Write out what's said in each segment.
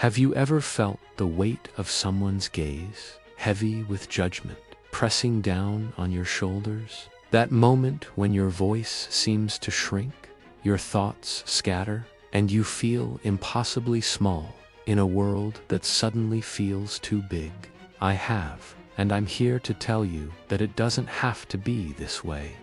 Have you ever felt the weight of someone's gaze, heavy with judgment, pressing down on your shoulders? That moment when your voice seems to shrink, your thoughts scatter, and you feel impossibly small in a world that suddenly feels too big? I have, and I'm here to tell you that it doesn't have to be this way.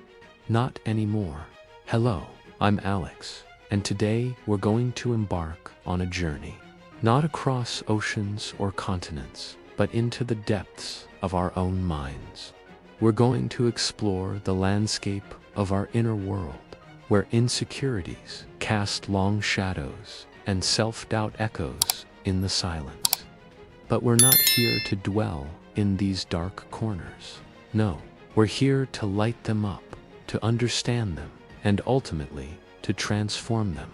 Not anymore. Hello, I'm Alex, and today we're going to embark on a journey. Not across oceans or continents, but into the depths of our own minds. We're going to explore the landscape of our inner world, where insecurities cast long shadows and self-doubt echoes in the silence. But we're not here to dwell in these dark corners. No, we're here to light them up, to understand them, and ultimately to transform them.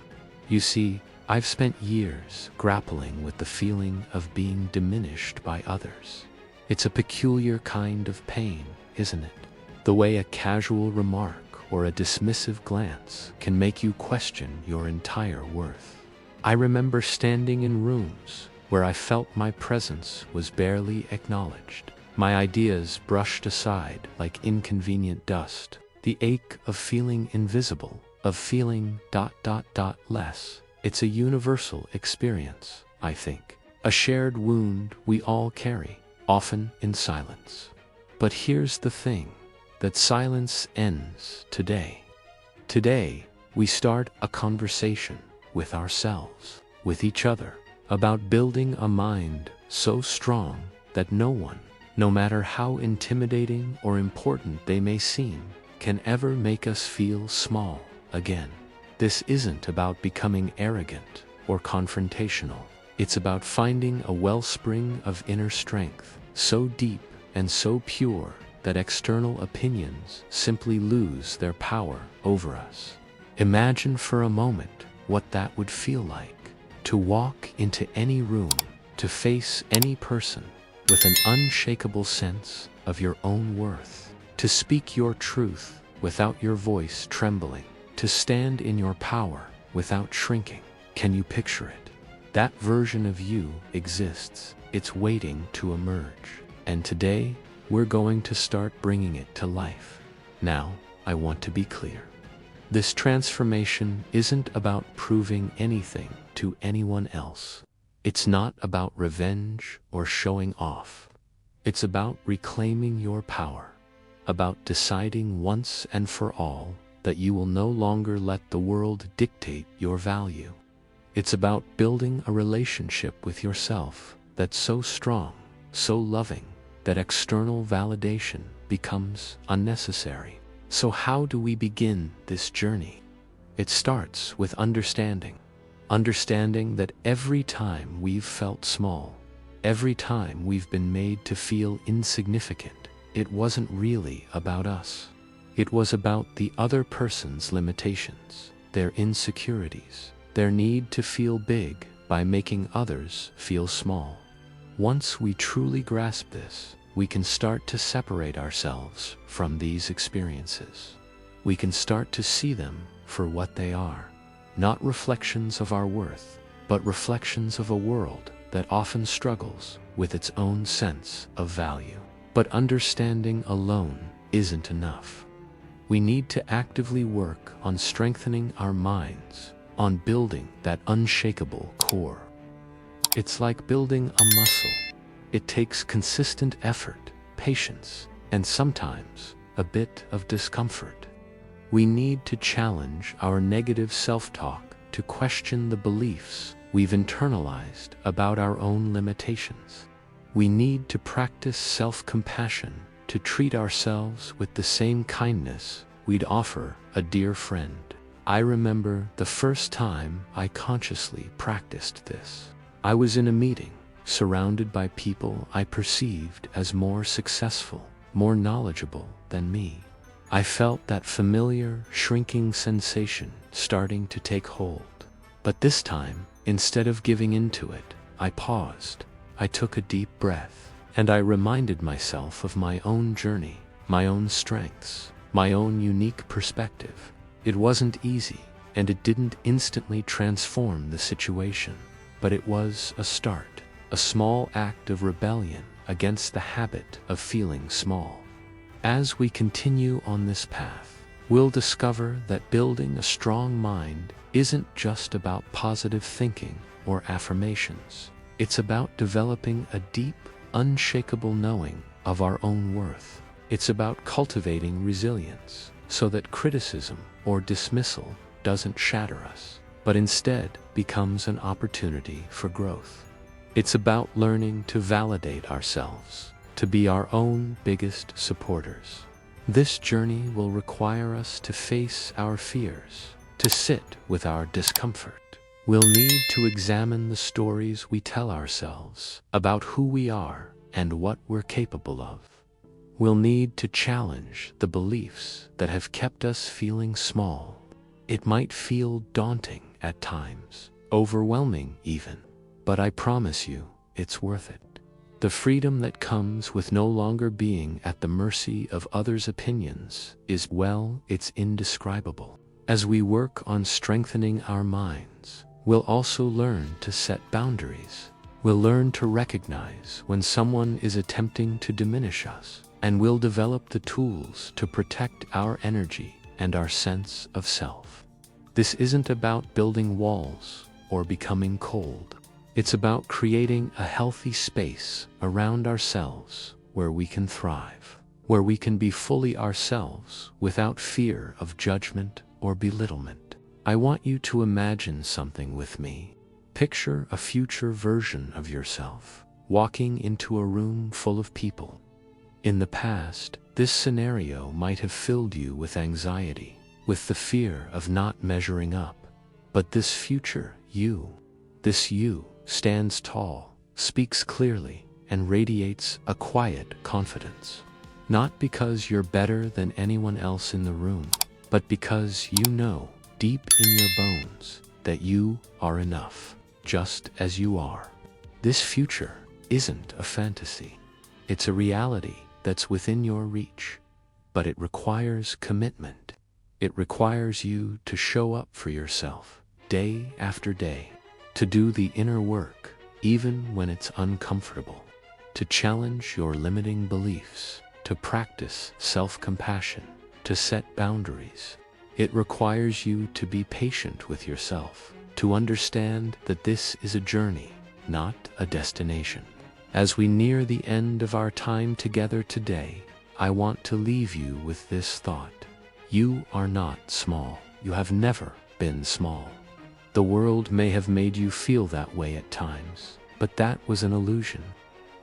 You see, I've spent years grappling with the feeling of being diminished by others. It's a peculiar kind of pain, isn't it? The way a casual remark or a dismissive glance can make you question your entire worth. I remember standing in rooms where I felt my presence was barely acknowledged, my ideas brushed aside like inconvenient dust, the ache of feeling invisible, of feeling ... less. It's a universal experience, I think, a shared wound we all carry, often in silence. But here's the thing, that silence ends today. Today, we start a conversation with ourselves, with each other, about building a mind so strong that no one, no matter how intimidating or important they may seem, can ever make us feel small again. This isn't about becoming arrogant or confrontational. It's about finding a wellspring of inner strength, so deep and so pure that external opinions simply lose their power over us. Imagine for a moment what that would feel like, to walk into any room, to face any person with an unshakable sense of your own worth, to speak your truth without your voice trembling, to stand in your power without shrinking. Can you picture it? That version of you exists. It's waiting to emerge. And today, we're going to start bringing it to life. Now, I want to be clear. This transformation isn't about proving anything to anyone else. It's not about revenge or showing off. It's about reclaiming your power, about deciding once and for all that you will no longer let the world dictate your value. It's about building a relationship with yourself that's so strong, so loving, that external validation becomes unnecessary. So how do we begin this journey? It starts with understanding. Understanding that every time we've felt small, every time we've been made to feel insignificant, it wasn't really about us. It was about the other person's limitations, their insecurities, their need to feel big by making others feel small. Once we truly grasp this, we can start to separate ourselves from these experiences. We can start to see them for what they are, not reflections of our worth, but reflections of a world that often struggles with its own sense of value. But understanding alone isn't enough. We need to actively work on strengthening our minds, on building that unshakable core. It's like building a muscle. It takes consistent effort, patience, and sometimes a bit of discomfort. We need to challenge our negative self-talk, to question the beliefs we've internalized about our own limitations. We need to practice self-compassion, to treat ourselves with the same kindness we'd offer a dear friend. I remember the first time I consciously practiced this. I was in a meeting, surrounded by people I perceived as more successful, more knowledgeable than me. I felt that familiar, shrinking sensation starting to take hold. But this time, instead of giving into it, I paused. I took a deep breath, and I reminded myself of my own journey, my own strengths, my own unique perspective. It wasn't easy, and it didn't instantly transform the situation. but it was a start, a small act of rebellion against the habit of feeling small. As we continue on this path, we'll discover that building a strong mind isn't just about positive thinking or affirmations. It's about developing a deep, unshakable knowing of our own worth. It's about cultivating resilience so that criticism or dismissal doesn't shatter us, but instead becomes an opportunity for growth. It's about learning to validate ourselves, to be our own biggest supporters. This journey will require us to face our fears, to sit with our discomfort. We'll need to examine the stories we tell ourselves about who we are and what we're capable of. We'll need to challenge the beliefs that have kept us feeling small. It might feel daunting at times, overwhelming even, but I promise you, it's worth it. The freedom that comes with no longer being at the mercy of others' opinions is, well, it's indescribable. As we work on strengthening our minds, we'll also learn to set boundaries. We'll learn to recognize when someone is attempting to diminish us, and we'll develop the tools to protect our energy and our sense of self. This isn't about building walls or becoming cold. It's about creating a healthy space around ourselves where we can thrive, where we can be fully ourselves without fear of judgment or belittlement. I want you to imagine something with me. Picture a future version of yourself walking into a room full of people. In the past, this scenario might have filled you with anxiety, with the fear of not measuring up. But this future you, this you, stands tall, speaks clearly, and radiates a quiet confidence. Not because you're better than anyone else in the room, but because you know, deep in your bones, that you are enough, just as you are. This future isn't a fantasy. It's a reality that's within your reach, but it requires commitment. It requires you to show up for yourself, day after day, to do the inner work, even when it's uncomfortable, to challenge your limiting beliefs, to practice self-compassion, to set boundaries. It requires you to be patient with yourself, to understand that this is a journey, not a destination. As we near the end of our time together today, I want to leave you with this thought. You are not small. You have never been small. The world may have made you feel that way at times, but that was an illusion.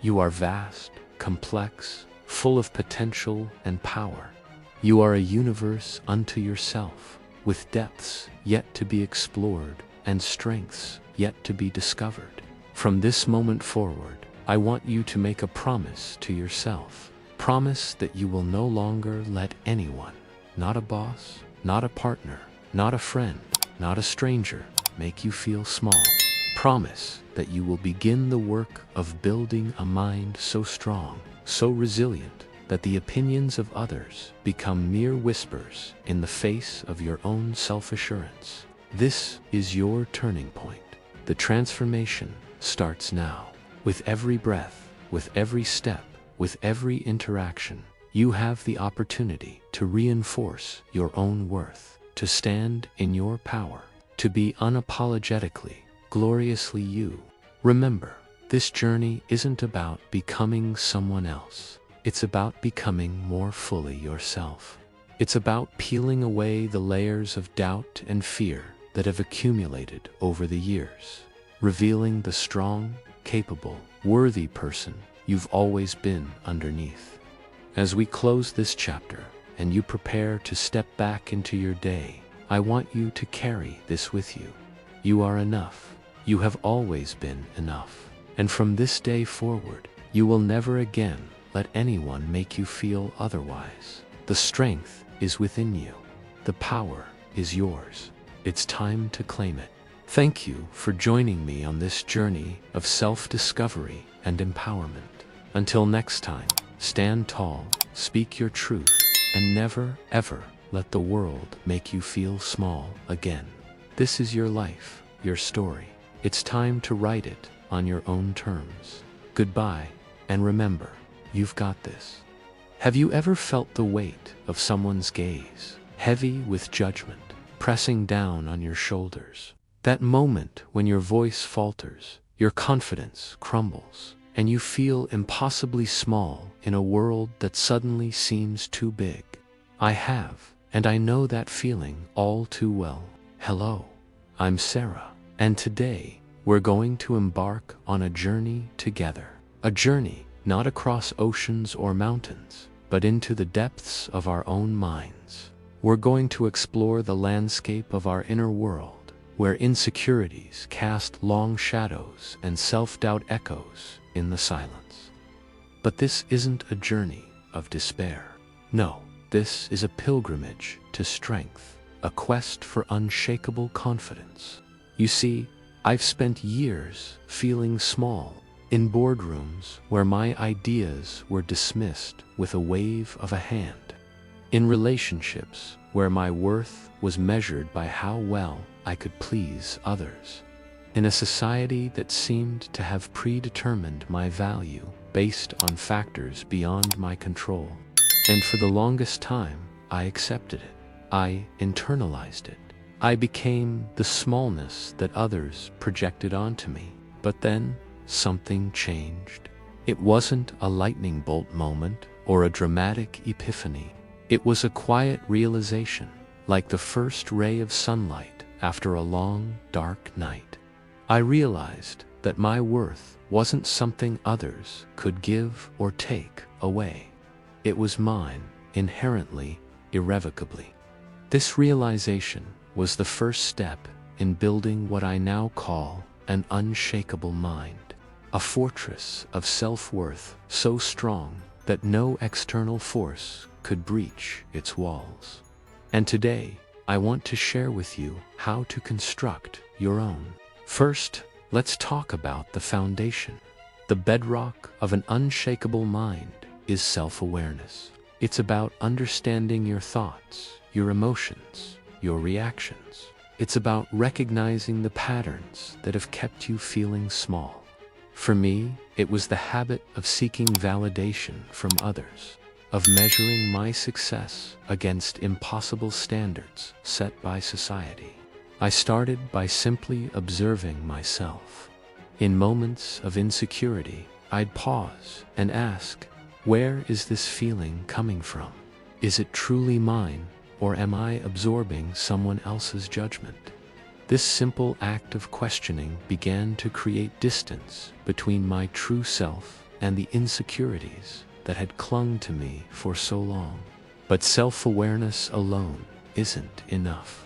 You are vast, complex, full of potential and power. You are a universe unto yourself, with depths yet to be explored and strengths yet to be discovered. From this moment forward, I want you to make a promise to yourself. Promise that you will no longer let anyone, not a boss, not a partner, not a friend, not a stranger, make you feel small. Promise that you will begin the work of building a mind so strong, so resilient, that the opinions of others become mere whispers in the face of your own self-assurance. This is your turning point. The transformation starts now. With every breath, with every step, with every interaction, you have the opportunity to reinforce your own worth, to stand in your power, to be unapologetically, gloriously you. Remember, this journey isn't about becoming someone else. It's about becoming more fully yourself. It's about peeling away the layers of doubt and fear that have accumulated over the years, revealing the strong, capable, worthy person you've always been underneath. As we close this chapter and you prepare to step back into your day, I want you to carry this with you. You are enough. You have always been enough. And from this day forward, you will never again let anyone make you feel otherwise. The strength is within you. The power is yours. It's time to claim it. Thank you for joining me on this journey of self-discovery and empowerment. Until next time, stand tall, speak your truth, and never, ever let the world make you feel small again. This is your life, your story, It's time to write it on your own terms. Goodbye, and remember, you've got this. Have you ever felt the weight of someone's gaze, heavy with judgment, pressing down on your shoulders? That moment when your voice falters, your confidence crumbles, and you feel impossibly small in a world that suddenly seems too big. I have, and I know that feeling all too well. Hello, I'm Sarah, and today we're going to embark on a journey together. A journey not across oceans or mountains, but into the depths of our own minds. We're going to explore the landscape of our inner world, where insecurities cast long shadows and self-doubt echoes in the silence. But this isn't a journey of despair. No, this is a pilgrimage to strength, a quest for unshakable confidence. You see, I've spent years feeling small in boardrooms where my ideas were dismissed with a wave of a hand, in relationships where my worth was measured by how well I could please others, in a society that seemed to have predetermined my value based on factors beyond my control. And for the longest time, I accepted it. I internalized it. I became the smallness that others projected onto me. But then, something changed. It wasn't a lightning bolt moment or a dramatic epiphany. It was a quiet realization, like the first ray of sunlight after a long, dark night. I realized that my worth wasn't something others could give or take away. It was mine, inherently, irrevocably. This realization was the first step in building what I now call an unshakable mind. A fortress of self-worth so strong that no external force could breach its walls. And today, I want to share with you how to construct your own. First, let's talk about the foundation. The bedrock of an unshakable mind is self-awareness. It's about understanding your thoughts, your emotions, your reactions. It's about recognizing the patterns that have kept you feeling small. For me, it was the habit of seeking validation from others, of measuring my success against impossible standards set by society. I started by simply observing myself. In moments of insecurity, I'd pause and ask, where is this feeling coming from? Is it truly mine, or am I absorbing someone else's judgment? This simple act of questioning began to create distance between my true self and the insecurities that had clung to me for so long. But self-awareness alone isn't enough.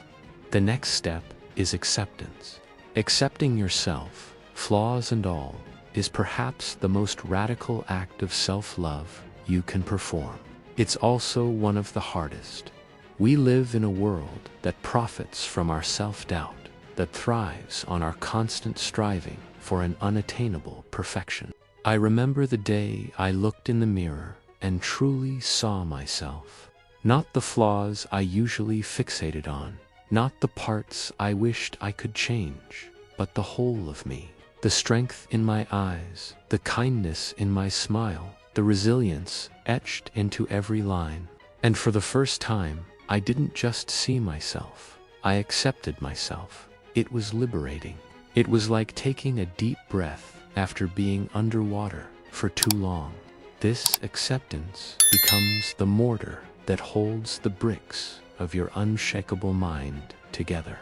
The next step is acceptance. Accepting yourself, flaws and all, is perhaps the most radical act of self-love you can perform. It's also one of the hardest. We live in a world that profits from our self-doubt, that thrives on our constant striving for an unattainable perfection. I remember the day I looked in the mirror and truly saw myself. Not the flaws I usually fixated on, not the parts I wished I could change, but the whole of me. The strength in my eyes, the kindness in my smile, the resilience etched into every line. And for the first time, I didn't just see myself, I accepted myself. It was liberating. It was like taking a deep breath after being underwater for too long. This acceptance becomes the mortar that holds the bricks of your unshakable mind together.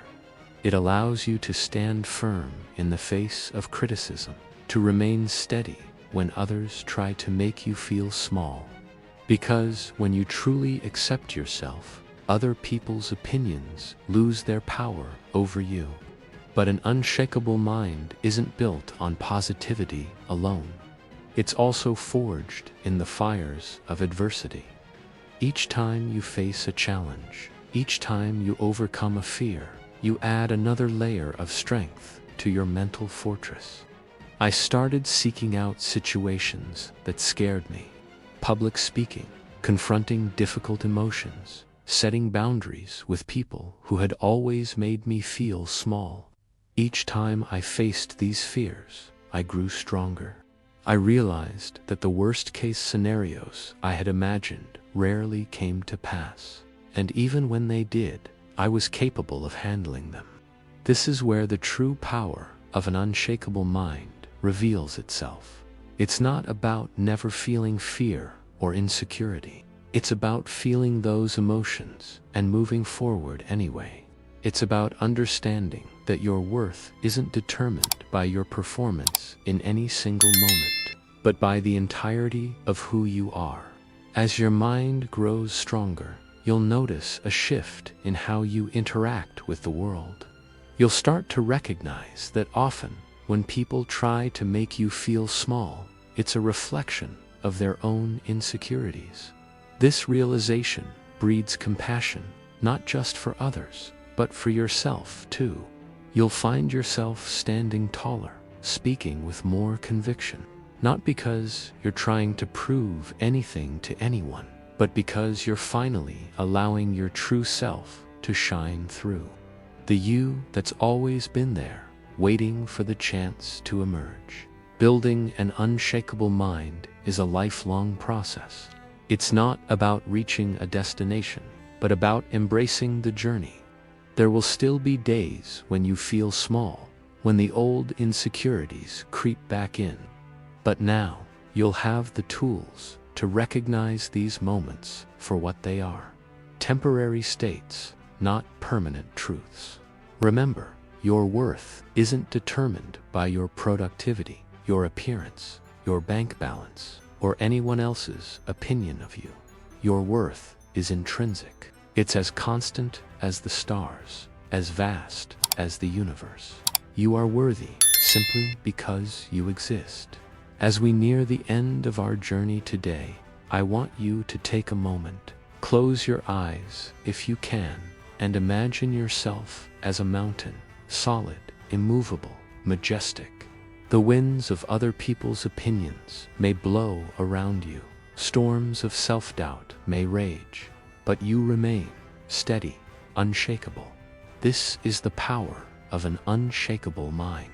It allows you to stand firm in the face of criticism, to remain steady when others try to make you feel small. Because when you truly accept yourself, other people's opinions lose their power over you. But an unshakable mind isn't built on positivity alone. It's also forged in the fires of adversity. Each time you face a challenge, each time you overcome a fear, you add another layer of strength to your mental fortress. I started seeking out situations that scared me. Public speaking, confronting difficult emotions, setting boundaries with people who had always made me feel small. Each time I faced these fears, I grew stronger. I realized that the worst-case scenarios I had imagined rarely came to pass, and even when they did, I was capable of handling them. This is where the true power of an unshakable mind reveals itself. It's not about never feeling fear or insecurity. It's about feeling those emotions and moving forward anyway. It's about understanding that your worth isn't determined by your performance in any single moment, but by the entirety of who you are. As your mind grows stronger, you'll notice a shift in how you interact with the world. You'll start to recognize that often, when people try to make you feel small, it's a reflection of their own insecurities. This realization breeds compassion, not just for others, but for yourself too. You'll find yourself standing taller, speaking with more conviction, not because you're trying to prove anything to anyone, but because you're finally allowing your true self to shine through. The you that's always been there, waiting for the chance to emerge. Building an unshakable mind is a lifelong process. It's not about reaching a destination, but about embracing the journey. There will still be days when you feel small, when the old insecurities creep back in. But now, you'll have the tools to recognize these moments for what they are. Temporary states, not permanent truths. Remember, your worth isn't determined by your productivity, your appearance, your bank balance, or anyone else's opinion of you. Your worth is intrinsic. It's as constant as the stars, as vast as the universe. You are worthy simply because you exist. As we near the end of our journey today, I want you to take a moment, close your eyes if you can, and imagine yourself as a mountain, solid, immovable, majestic. The winds of other people's opinions may blow around you. Storms of self-doubt may rage, but you remain steady, unshakable. This is the power of an unshakable mind.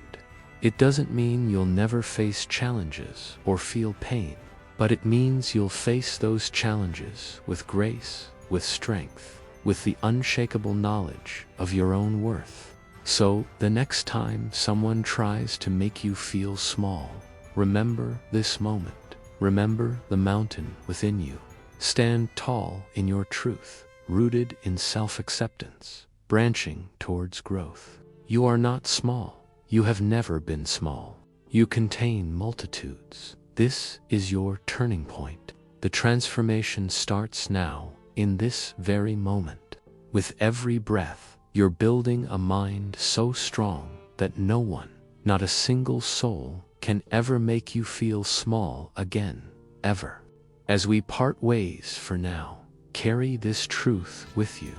It doesn't mean you'll never face challenges or feel pain, but it means you'll face those challenges with grace, with strength, with the unshakable knowledge of your own worth. So, the next time someone tries to make you feel small, remember this moment. Remember the mountain within you. Stand tall in your truth, rooted in self-acceptance, branching towards growth. You are not small. You have never been small. You contain multitudes. This is your turning point. The transformation starts now, in this very moment. With every breath, you're building a mind so strong that no one, not a single soul, can ever make you feel small again, ever. As we part ways for now, carry this truth with you.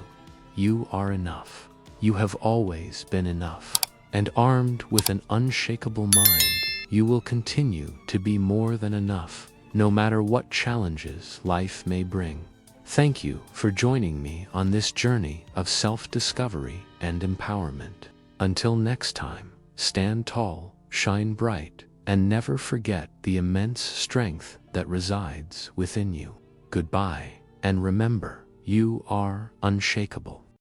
You are enough. You have always been enough. And armed with an unshakable mind, you will continue to be more than enough, no matter what challenges life may bring. Thank you for joining me on this journey of self-discovery and empowerment. Until next time, stand tall, shine bright, and never forget the immense strength that resides within you. Goodbye, and remember, you are unshakable.